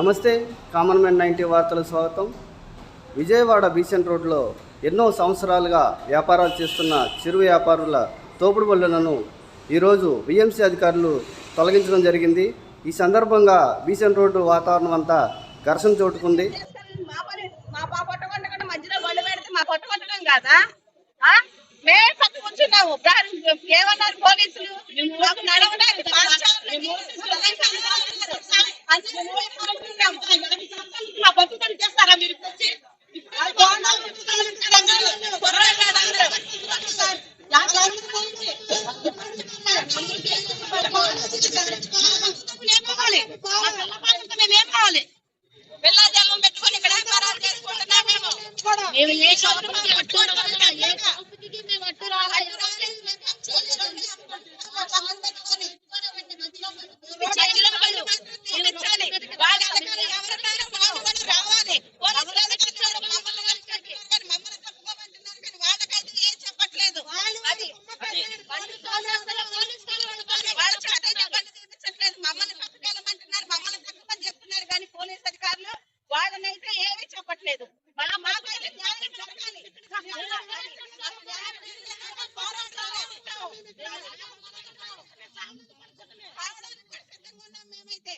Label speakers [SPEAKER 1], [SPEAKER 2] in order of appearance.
[SPEAKER 1] నమస్తే, common man 90 వార్తలకు స్వాగతం. విజయవాడ బీసెంట్ రోడ్లో ఎన్నో సంవత్సరాలుగా వ్యాపారాలు చేస్తున్న చిరు వ్యాపారుల తోపుడు బళ్ళను ఈరోజు బిఎంసీ అధికారులు తొలగించడం జరిగింది. ఈ సందర్భంగా బీసెంట్ రోడ్డు వాతావరణం అంతా ఘర్షణ చోటుకుంది.
[SPEAKER 2] ఏమన్నారు పోలీసులు? చేస్తారా మీరు? మేమేం కావాలి? పిల్లజాలం పెట్టుకొని ఇక్కడ వ్యాపారాలు చేసుకుంటున్నాం. మేము ఏ షాపుకి వాళ్ళనైతే ఏమీ చెప్పట్లేదు. మేమైతే